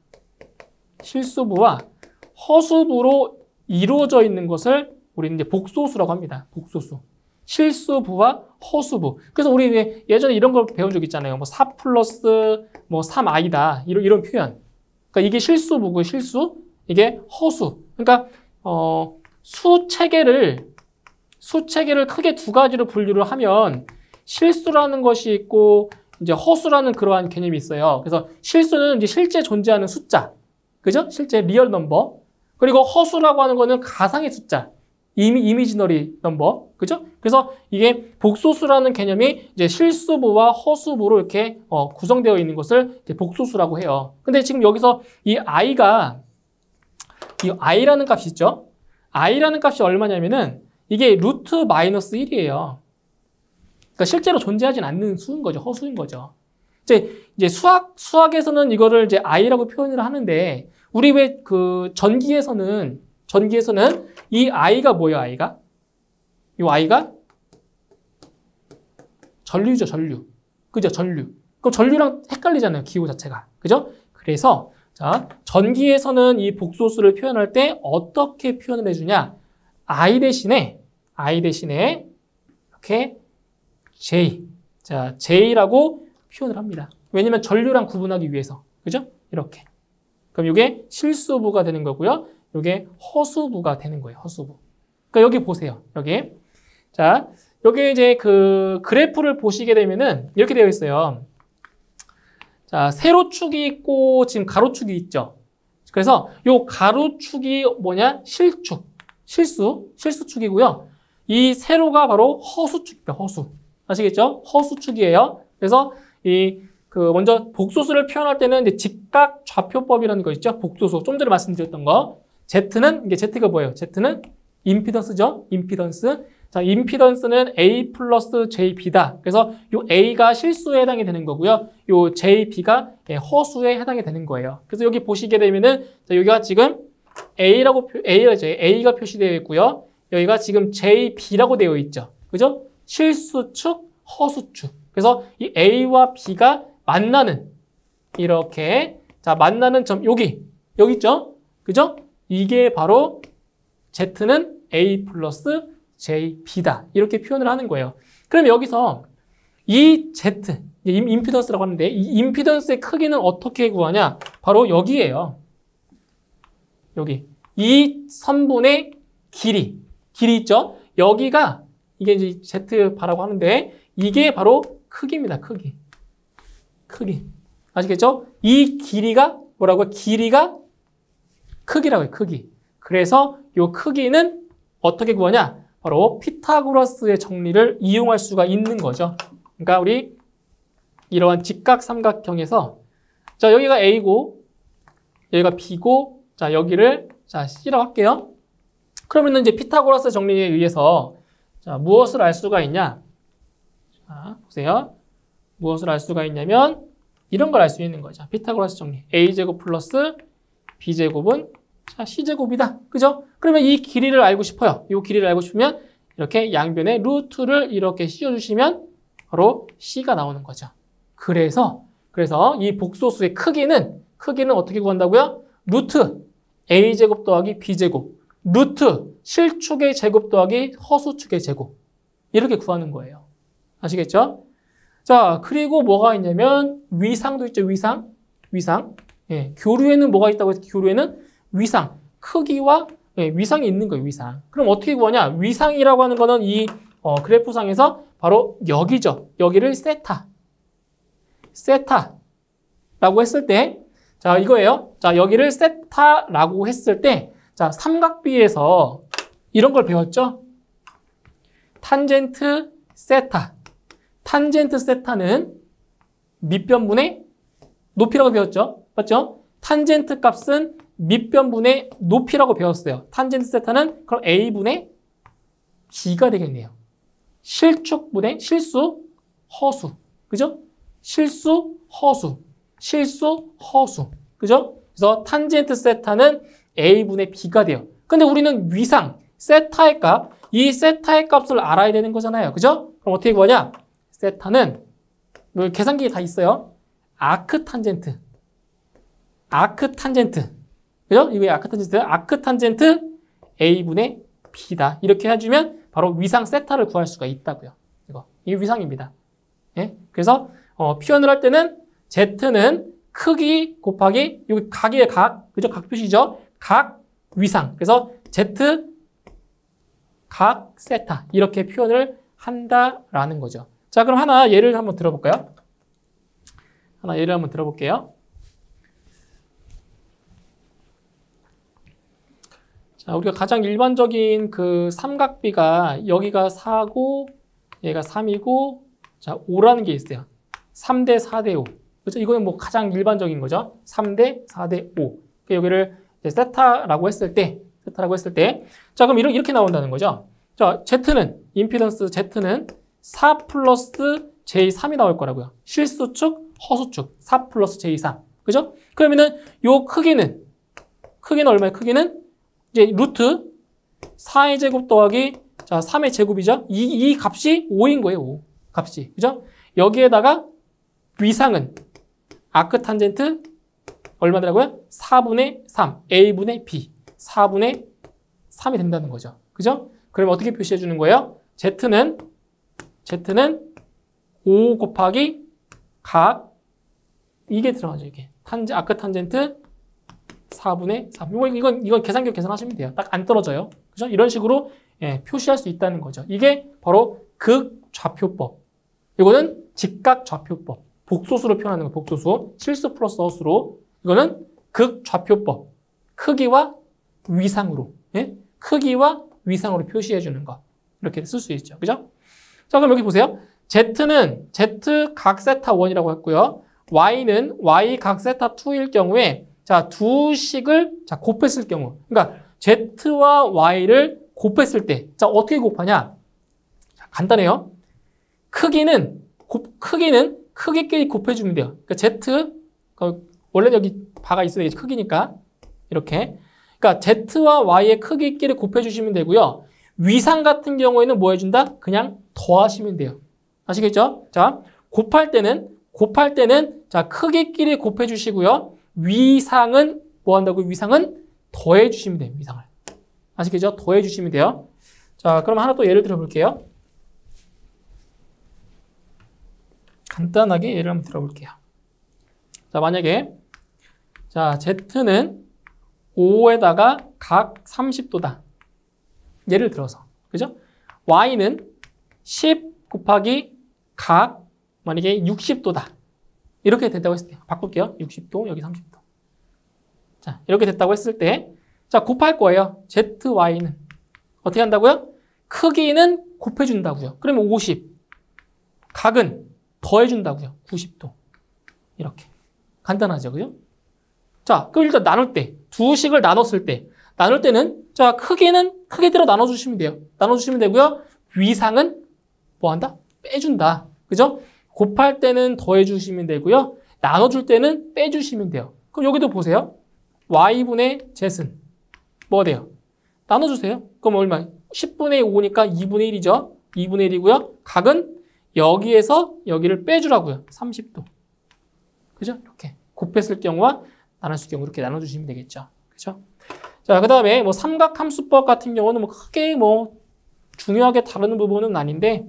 허수부로 이루어져 있는 것을 우리는 이제 복소수라고 합니다. 복소수. 실수부와 허수부. 그래서 우리 예전에 이런 걸 배운 적 있잖아요. 뭐 4 플러스 뭐 3i다. 이런 표현. 그러니까 이게 실수부고 실수, 이게 허수. 그러니까 수체계를 크게 두 가지로 분류를 하면 실수라는 것이 있고 이제 허수라는 그러한 개념이 있어요. 그래서 실수는 이제 실제 존재하는 숫자. 그죠? 실제 리얼 넘버. 그리고 허수라고 하는 거는 가상의 숫자. 이미지너리 넘버. 그죠? 그래서 이게 복소수라는 개념이 이제 실수부와 허수부로 이렇게 구성되어 있는 것을 이제 복소수라고 해요. 근데 지금 여기서 이 i라는 값이 있죠? i라는 값이 얼마냐면은 이게 루트 마이너스 1이에요. 그러니까 실제로 존재하진 않는 수인 거죠. 허수인 거죠. 이제 수학에서는 이거를 이제 i라고 표현을 하는데 우리 왜 그 전기에서는 이 i가 뭐예요, i가? 이 i가 전류죠, 전류. 그죠, 전류. 그럼 전류랑 헷갈리잖아요, 기호 자체가. 그죠? 그래서 자, 전기에서는 이 복소수를 표현할 때 어떻게 표현을 해주냐? i 대신에 이렇게 j. 자, j라고 표현을 합니다. 왜냐면 전류랑 구분하기 위해서. 그죠? 이렇게. 그럼 이게 실수부가 되는 거고요. 이게 허수부가 되는 거예요. 허수부. 그러니까 여기 보세요. 여기. 자, 여기 이제 그 그래프를 보시게 되면은 이렇게 되어 있어요. 자, 세로축이 있고 지금 가로축이 있죠. 그래서 요 가로축이 뭐냐? 실수축이고요. 이 세로가 바로 허수축이다. 허수. 아시겠죠? 허수축이에요. 그래서 먼저 복소수를 표현할 때는 이제 직각 좌표법이라는 거 있죠? 복소수. 좀 전에 말씀드렸던 거. 이게 Z가 뭐예요? Z는 임피던스죠? 임피던스. 자, 임피던스는 A 플러스 JB다. 그래서 요 A가 실수에 해당이 되는 거고요. 요 JB가 허수에 해당이 되는 거예요. 그래서 여기 보시게 되면은, 자, 여기가 지금 A가 표시되어 있고요. 여기가 지금 JB라고 되어 있죠. 그죠? 실수축, 허수축. 그래서 이 A와 B가 만나는, 이렇게, 자, 만나는 점, 여기 있죠? 그죠? 이게 바로 Z는 A 플러스 JB다. 이렇게 표현을 하는 거예요. 그럼 여기서 이 Z, 임피던스라고 하는데 이 임피던스의 크기는 어떻게 구하냐? 바로 여기예요. 여기. 이 선분의 길이 있죠? 여기가 이게 이제 Z바라고 하는데 이게 바로 크기입니다. 크기. 아시겠죠? 이 길이가 뭐라고요? 길이가 크기라고 해요. 크기. 그래서 이 크기는 어떻게 구하냐? 바로 피타고라스의 정리를 이용할 수가 있는 거죠. 그러니까 우리 이러한 직각삼각형에서 자, 여기가 A고 여기가 B고 자, 여기를 자, C라고 할게요. 그러면은 이제 피타고라스 정리에 의해서 자, 무엇을 알 수가 있냐? 자, 보세요. 무엇을 알 수가 있냐면 이런 걸 알 수 있는 거죠. 피타고라스 정리. A제곱 플러스 B제곱은 자, C제곱이다. 그죠? 그러면 이 길이를 알고 싶어요. 이 길이를 알고 싶으면 이렇게 양변에 루트를 이렇게 씌워주시면 바로 C가 나오는 거죠. 그래서 이 복소수의 크기는 어떻게 구한다고요? 루트 A제곱 더하기 B제곱. 루트 실축의 제곱 더하기 허수축의 제곱. 이렇게 구하는 거예요. 아시겠죠? 자, 그리고 뭐가 있냐면 위상도 있죠. 위상. 예, 교류에는 뭐가 있다고 해서 교류에는 위상, 크기와 위상이 있는 거예요. 위상. 그럼 어떻게 구하냐? 위상이라고 하는 거는 이 그래프상에서 바로 여기죠. 여기를 세타라고 했을 때, 자, 이거예요. 자, 여기를 세타라고 했을 때, 자, 삼각비에서 이런 걸 배웠죠? 탄젠트 세타. 탄젠트 세타는 밑변분의 높이라고 배웠죠? 맞죠? 탄젠트 값은 밑변분의 높이라고 배웠어요. 탄젠트 세타는 그럼 A분의 B가 되겠네요. 실축분의 실수, 허수. 그죠? 실수, 허수. 실수, 허수. 그죠? 그래서 탄젠트 세타는 A분의 B가 돼요. 근데 우리는 위상, 세타의 값, 이 세타의 값을 알아야 되는 거잖아요. 그죠? 그럼 어떻게 구하냐? 세타는 계산기에 다 있어요. 아크탄젠트. 아크탄젠트. 그죠? 이게 아크탄젠트. 아크탄젠트 A분의 B다. 이렇게 해주면 바로 위상 세타를 구할 수가 있다고요. 이게 위상입니다. 예? 그래서 표현을 할 때는 Z는 크기 곱하기 여기 각이에요. 각. 그죠? 각 표시죠? 각 위상. 그래서 Z 각 세타 이렇게 표현을 한다라는 거죠. 자, 그럼 하나 예를 한번 들어볼까요? 하나 예를 한번 들어볼게요. 자, 우리가 가장 일반적인 그 삼각비가 여기가 4고 얘가 3이고 자, 5라는 게 있어요. 3대 4대 5. 그렇죠? 이거는 뭐 가장 일반적인 거죠. 3대 4대 5. 여기를 이제 세타라고 했을 때 자, 그럼 이렇게 나온다는 거죠. 자, Z는 임피던스 Z는 4 플러스 J3이 나올 거라고요. 실수축, 허수축 4 플러스 J3. 그죠? 그러면은 요 크기는 얼마예요? 크기는 이제 루트 4의 제곱 더하기 자 3의 제곱이죠. 이 값이 5인 거예요. 5 값이. 그죠? 여기에다가 위상은 아크탄젠트 얼마더라고요? 4분의 3 A분의 B 4분의 3이 된다는 거죠. 그죠? 그럼 어떻게 표시해 주는 거예요? Z는 5 곱하기 각 이게 들어가죠. 이게 아크탄젠트 4분의 3. 이건 계산기로 계산하시면 돼요. 딱 안 떨어져요. 그죠? 이런 식으로 예, 표시할 수 있다는 거죠. 이게 바로 극좌표법. 이거는 직각좌표법. 복소수로 표현하는 거, 복소수. 실수 플러스 허수로. 이거는 극좌표법. 크기와 위상으로. 예? 크기와 위상으로 표시해 주는 거. 이렇게 쓸 수 있죠. 그죠? 자, 그럼 여기 보세요. Z는 Z 각 세타 1이라고 했고요. Y는 Y 각 세타 2일 경우에 자, 두 식을 자, 곱했을 경우. 그러니까 Z와 Y를 곱했을 때 자, 어떻게 곱하냐? 자, 간단해요. 크기는 크기끼리 곱해 주면 돼요. 그러니까 Z 원래 여기 바가 있어야 되겠지. 크기니까. 이렇게. 그러니까 Z와 Y의 크기끼리 곱해 주시면 되고요. 위상 같은 경우에는 뭐 해준다? 그냥 더하시면 돼요. 아시겠죠? 자, 곱할 때는 자, 크기끼리 곱해 주시고요. 위상은 뭐 한다고? 위상은 더해 주시면 돼요. 위상을. 아시겠죠? 더해 주시면 돼요. 자, 그럼 하나 또 예를 들어 볼게요. 간단하게 예를 한번 들어 볼게요. 자, 만약에 자, Z는 5에다가 각 30도다. 예를 들어서. 그죠? Y는 10 곱하기 각 만약에 60도다. 이렇게 됐다고 했을 때 바꿀게요. 60도, 여기 30도. 자, 이렇게 됐다고 했을 때 자, 곱할 거예요. ZY는 어떻게 한다고요? 크기는 곱해준다고요. 그러면 50. 각은 더해준다고요. 90도. 이렇게. 간단하죠. 그죠? 자, 그럼 일단 나눌 때, 두 식을 나눴을 때는 자, 크기대로 나눠주시면 돼요. 나눠주시면 되고요. 위상은 뭐 한다? 빼준다. 그죠? 곱할 때는 더해주시면 되고요. 나눠줄 때는 빼주시면 돼요. 그럼 여기도 보세요. Y분의 Z는 뭐가 돼요? 나눠주세요. 그럼 얼마? 10분의 5니까 2분의 1이죠. 2분의 1이고요. 각은 여기에서 여기를 빼주라고요. 30도. 그죠? 이렇게. 곱했을 경우와 나눴을 경우 이렇게 나눠주시면 되겠죠. 그죠? 자, 그 다음에 뭐 삼각함수법 같은 경우는 뭐 크게 뭐 중요하게 다루는 부분은 아닌데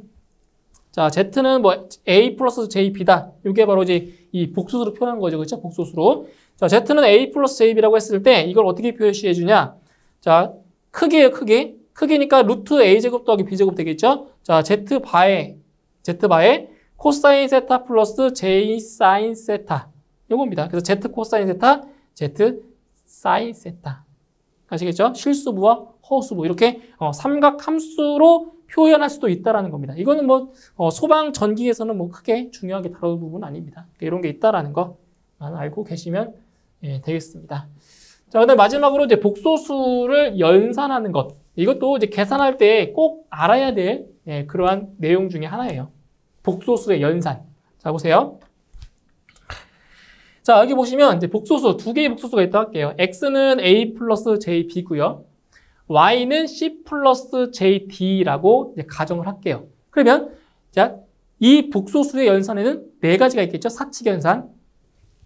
자, Z는 뭐 A 플러스 JB다. 이게 바로 이제 이 복소수로 표현한 거죠. 그렇죠? 복소수로. 자, Z는 A 플러스 JB라고 했을 때 이걸 어떻게 표시해 주냐? 자, 크기예요, 크기. 크기니까 루트 A제곱 더하기 B제곱 되겠죠? 자, Z바에 코사인 세타 플러스 J 사인 세타. 요겁니다. 그래서 Z 코사인 세타, Z 사인 세타. 아시겠죠? 실수부와 허수부 이렇게 삼각 함수로 표현할 수도 있다라는 겁니다. 이거는 뭐 소방 전기에서는 뭐 크게 중요하게 다룰 부분은 아닙니다. 이런 게 있다라는 것만 알고 계시면 되겠습니다. 자, 그다음 마지막으로 이제 복소수를 연산하는 것. 이것도 이제 계산할 때 꼭 알아야 될 그러한 내용 중에 하나예요. 복소수의 연산. 자, 보세요. 자, 여기 보시면 이제 복소수, 두 개의 복소수가 있다고 할게요. x는 a 플러스 jb고요. y는 c 플러스 jd라고 이제 가정을 할게요. 그러면 자, 이 복소수의 연산에는 네 가지가 있겠죠. 사칙 연산,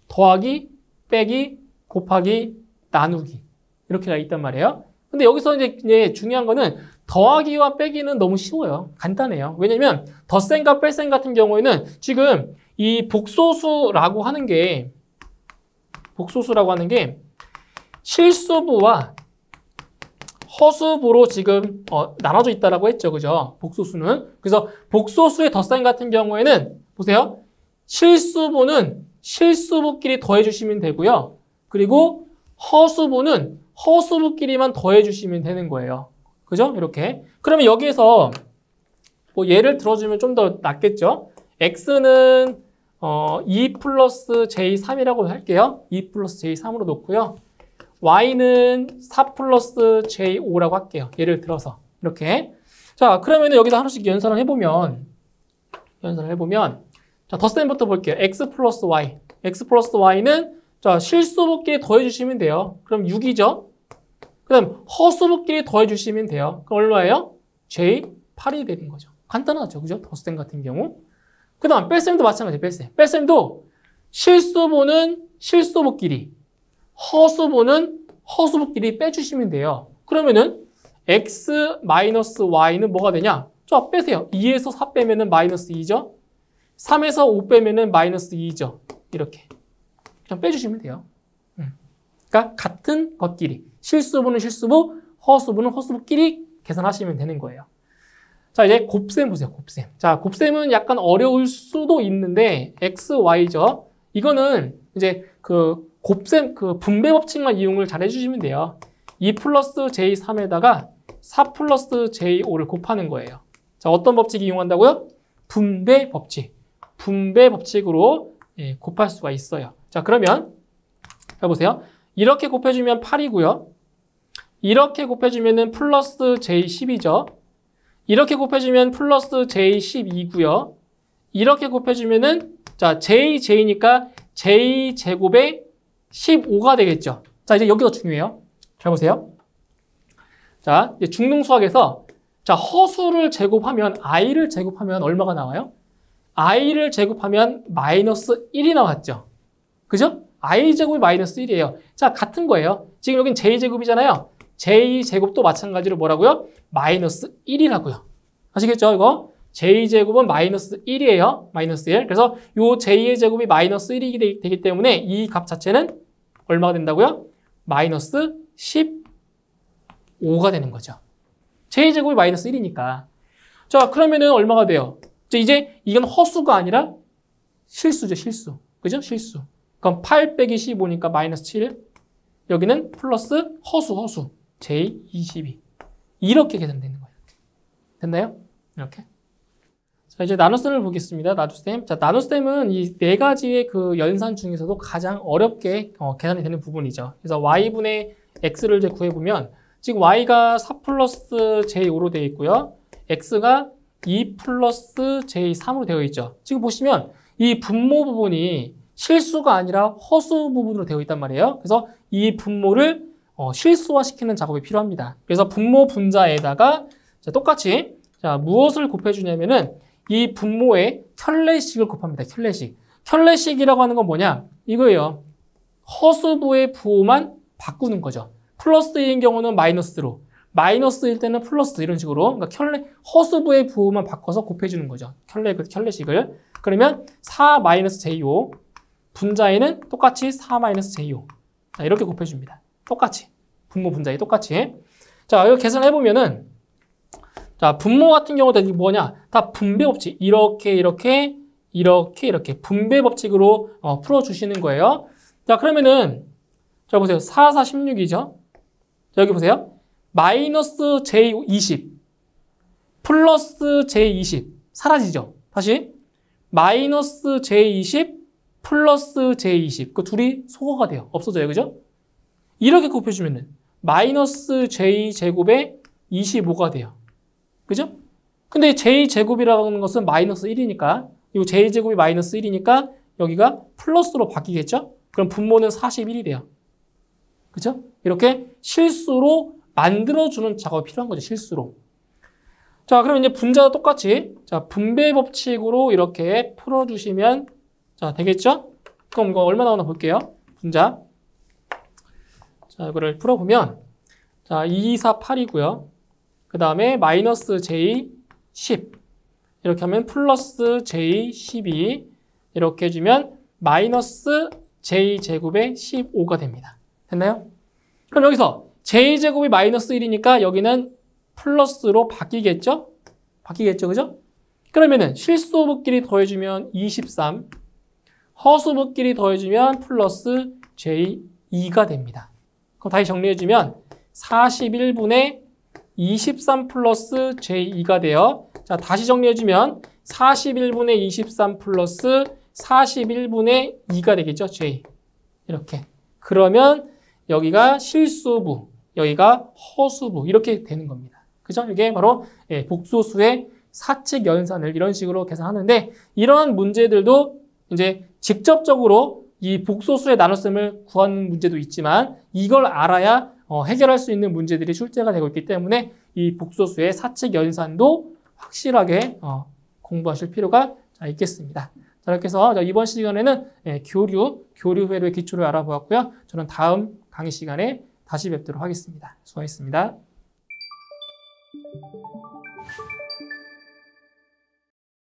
더하기, 빼기, 곱하기, 나누기 이렇게가 있단 말이에요. 근데 여기서 이제 중요한 거는 더하기와 빼기는 너무 쉬워요. 간단해요. 왜냐면 덧셈과 뺄셈 같은 경우에는 지금 이 복소수라고 하는 게 실수부와 허수부로 지금 나눠져 있다라고 했죠. 그죠? 복소수는. 그래서 복소수의 덧셈 같은 경우에는 보세요. 실수부는 실수부끼리 더해주시면 되고요. 그리고 허수부는 허수부끼리만 더해주시면 되는 거예요. 그죠? 이렇게. 그러면 여기에서 뭐 예를 들어주면 좀 더 낫겠죠? x는 2 플러스 j3이라고 할게요. 2 플러스 j3으로 놓고요. y는 4 플러스 j5라고 할게요. 예를 들어서. 이렇게. 자, 그러면 여기서 하나씩 연산을 해보면, 자, 덧셈부터 볼게요. x 플러스 y. x 플러스 y는, 자, 실수부끼리 더해주시면 돼요. 그럼 6이죠? 그 다음, 허수부끼리 더해주시면 돼요. 그럼 얼마예요? j8이 되는 거죠. 간단하죠. 그죠? 덧셈 같은 경우. 그 다음, 뺄셈도 마찬가지예요. 뺄셈. 뺄셈도 실수부는 실수부끼리, 허수부는 허수부끼리 빼주시면 돼요. 그러면은 x 마이너스 y는 뭐가 되냐? 자, 빼세요. 2에서 4 빼면은 마이너스 2죠. 3에서 5 빼면은 마이너스 2죠. 이렇게. 그냥 빼주시면 돼요. 그러니까 같은 것끼리. 실수부는 실수부, 허수부는 허수부끼리 계산하시면 되는 거예요. 자, 이제 곱셈 보세요. 곱셈. 자, 곱셈은 약간 어려울 수도 있는데 x, y죠. 이거는 이제 그 곱셈, 그 분배 법칙만 이용을 잘 해주시면 돼요. 2 플러스 j3에다가 4 플러스 j5를 곱하는 거예요. 자, 어떤 법칙 이용한다고요? 분배 법칙. 분배 법칙으로 곱할 수가 있어요. 자, 그러면 자, 보세요. 이렇게 곱해주면 8이고요. 이렇게 곱해주면은 플러스 j10이죠. 이렇게 곱해주면 플러스 j12고요. 이렇게 곱해주면은 자, j니까 j제곱에 15가 되겠죠. 자, 이제 여기가 중요해요. 잘 보세요. 자, 이제 중등수학에서 자, 허수를 제곱하면 i를 제곱하면 얼마가 나와요? i를 제곱하면 마이너스 1이 나왔죠. 그죠? i제곱이 마이너스 1이에요. 자, 같은 거예요. 지금 여긴 j제곱이잖아요. j제곱도 마찬가지로 뭐라고요? 마이너스 1이라고요. 아시겠죠? 이거 j제곱은 마이너스 1이에요. 마이너스 1. 그래서 요 j의 제곱이 마이너스 1이 되기 때문에 이 값 자체는 얼마가 된다고요? 마이너스 15가 되는 거죠. j제곱이 마이너스 1이니까. 자, 그러면은 얼마가 돼요? 이제 이건 허수가 아니라 실수죠. 실수. 그죠? 실수. 그럼 8 빼기 15니까 마이너스 7. 여기는 플러스 허수. j22. 이렇게 계산되는 거예요. 됐나요? 이렇게. 자, 이제 나눗셈을 보겠습니다. 나눗셈. 자, 나눗셈은 이 네 가지의 그 연산 중에서도 가장 어렵게 계산이 되는 부분이죠. 그래서 y분의 x를 이제 구해보면 지금 y가 4 플러스 j5로 되어 있고요. x가 2 플러스 j3으로 되어 있죠. 지금 보시면 이 분모 부분이 실수가 아니라 허수 부분으로 되어 있단 말이에요. 그래서 이 분모를 실수화시키는 작업이 필요합니다. 그래서 분모 분자에다가 자, 똑같이 자, 무엇을 곱해주냐면은 이 분모의 켤레식을 곱합니다. 켤레식. 켤레식이라고 하는 건 뭐냐? 이거예요. 허수부의 부호만 바꾸는 거죠. 플러스 1인 경우는 마이너스로, 마이너스일 때는 플러스 이런 식으로 그러니까 허수부의 부호만 바꿔서 곱해주는 거죠. 켤레식을. 그러면 4 마이너스 j5 분자에는 똑같이 4 마이너스 j5 자, 이렇게 곱해줍니다. 똑같이. 분모 분자에 똑같이. 자, 이거 계산해보면은 자, 분모 같은 경우도 이게 뭐냐? 다 분배 법칙. 이렇게 분배 법칙으로 풀어주시는 거예요. 자, 그러면은 자, 보세요. 4, 4, 16이죠? 자, 여기 보세요. 마이너스 j20 플러스 j20 사라지죠. 다시 마이너스 j20 플러스 j20 그 둘이 소거가 돼요. 없어져요. 그죠? 이렇게 곱해주면은 마이너스 j제곱에 25가 돼요. 그죠? 근데 j제곱이라고 하는 것은 마이너스 1이니까 이 j제곱이 마이너스 1이니까 여기가 플러스로 바뀌겠죠? 그럼 분모는 41이 돼요. 그죠? 이렇게 실수로 만들어주는 작업이 필요한 거죠. 실수로. 자, 그럼 이제 분자도 똑같이 자 분배 법칙으로 이렇게 풀어주시면 자 되겠죠? 그럼 이거 얼마 나오나 볼게요. 분자. 자, 이거를 풀어보면 자 2, 4, 8이고요. 그 다음에 마이너스 j 10 이렇게 하면 플러스 j 12 이렇게 해주면 마이너스 j제곱에 15가 됩니다. 됐나요? 그럼 여기서 j제곱이 마이너스 1이니까 여기는 플러스로 바뀌겠죠? 바뀌겠죠, 그죠? 그러면은 실수부끼리 더해주면 23, 허수부끼리 더해주면 플러스 j2가 됩니다. 그럼 다시 정리해주면 41분의 23 플러스 j2가 돼요. 자, 다시 정리해주면 41분의 23 플러스 41분의 2가 되겠죠, j. 이렇게. 그러면 여기가 실수부, 여기가 허수부 이렇게 되는 겁니다. 그죠? 이게 바로 복소수의 사칙 연산을 이런 식으로 계산하는데 이런 문제들도 이제 직접적으로 이 복소수의 나눗셈을 구하는 문제도 있지만 이걸 알아야 해결할 수 있는 문제들이 출제가 되고 있기 때문에 이 복소수의 사칙 연산도 확실하게 공부하실 필요가 있겠습니다. 자, 이렇게 해서 이번 시간에는 교류 회로의 기초를 알아보았고요. 저는 다음 강의 시간에 다시 뵙도록 하겠습니다. 수고하셨습니다.